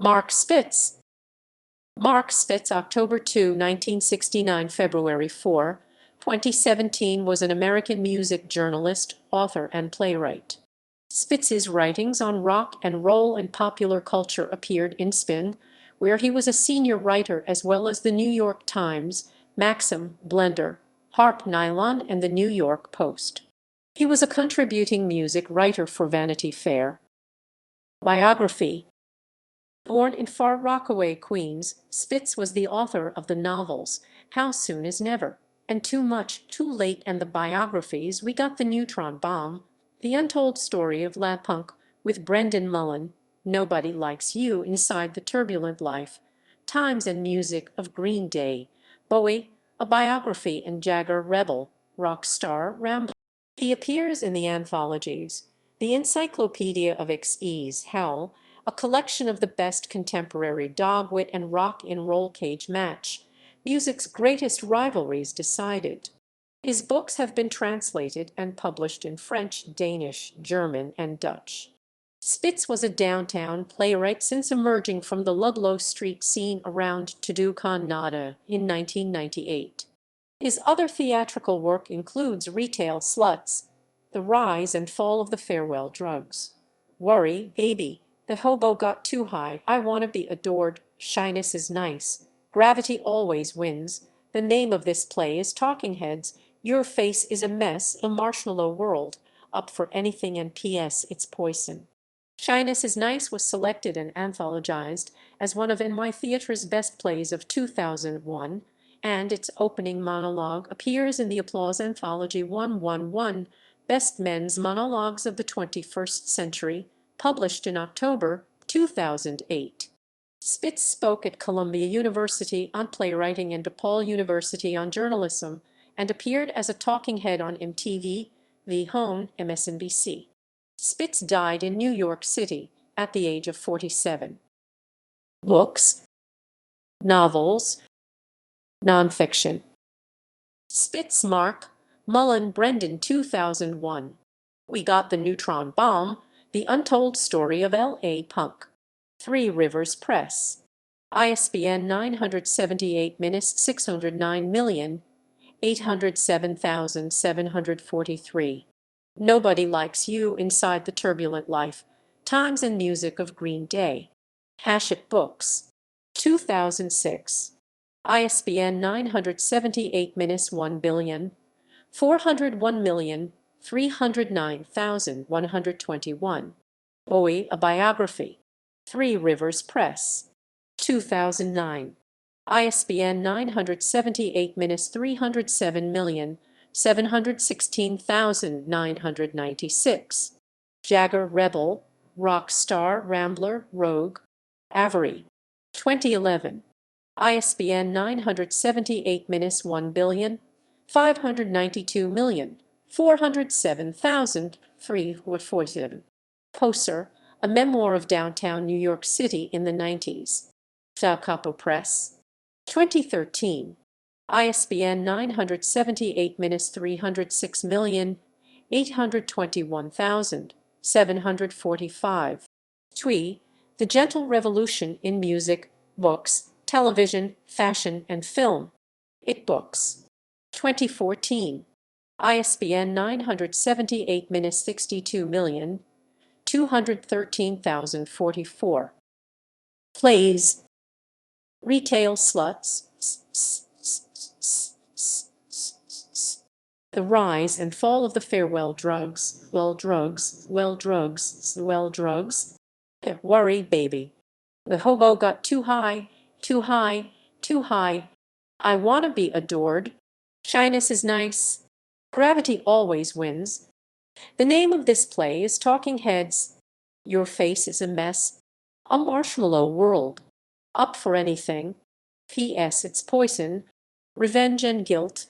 Marc Spitz. Marc Spitz, October 2, 1969, February 4, 2017, was an American music journalist, author, and playwright. Spitz's writings on rock and roll and popular culture appeared in Spin, where he was a senior writer, as well as the New York Times, Maxim, Blender, Harp, Nylon, and the New York Post. He was a contributing music writer for Vanity Fair. Biography. Born in Far Rockaway, Queens, Spitz was the author of the novels How Soon Is Never, and Too Much, Too Late, and the biographies We Got the Neutron Bomb, The Untold Story of La Punk with Brendan Mullen, Nobody Likes You, Inside the Turbulent Life, Times and Music of Green Day, Bowie, A Biography, and Jagger Rebel, Rock Star, Rambler. He appears in the anthologies The Encyclopedia of Xyz, Howl, a collection of the best contemporary dog wit and rock and roll cage match, music's greatest rivalries decided. His books have been translated and published in French, Danish, German, and Dutch. Spitz was a downtown playwright since emerging from the Ludlow Street scene around To-Do Con Nada in 1998. His other theatrical work includes Retail Sluts, The Rise and Fall of the Farewell Drugs, Worry, Baby, The Hobo Got Too High, I Wanna Be Adored, Shyness Is Nice, Gravity Always Wins. The name of this play is Talking Heads, Your Face Is a Mess, A Marshmallow World, Up for Anything, and P.S. It's Poison. Shyness Is Nice was selected and anthologized as one of NY Theatre's best plays of 2001, and its opening monologue appears in the Applause Anthology 111, Best Men's Monologues of the 21st Century, published in October 2008. Spitz spoke at Columbia University on playwriting and DePaul University on journalism, and appeared as a talking head on MTV, VH1, MSNBC. Spitz died in New York City at the age of 47. Books. Novels. Nonfiction. Spitz, Mark, Mullen, Brendan, 2001. We Got the Neutron Bomb, The Untold Story of L.A. Punk. Three Rivers Press. ISBN 978-609,807,743. Nobody Likes You, Inside the Turbulent Life, Times and Music of Green Day. Hachette Books. 2006. ISBN 978-401,309,121. Bowie, A Biography. Three Rivers Press. 2009. ISBN 978-307,716,996. Jagger Rebel, Rock Star, Rambler, Rogue, Avery. 2011. ISBN 978-1,592,407,347. Poser, A Memoir of Downtown New York City in the 90s. Da Capo Press. 2013. ISBN 978-306,821,745. Twee, The Gentle Revolution in Music, Books, Television, Fashion, and Film. It Books. 2014. ISBN 972,062,213,044. Plays. Retail Sluts. The Rise and Fall of the Farewell Drugs. Drugs. Worry, Baby. The Hobo Got Too High, Too High, Too High, I Wanna Be Adored. Shyness Is Nice. Gravity Always Wins. The name of this play is Talking Heads, Your Face Is a Mess, A Marshmallow World, Up for Anything, P.S. It's Poison, Revenge and Guilt,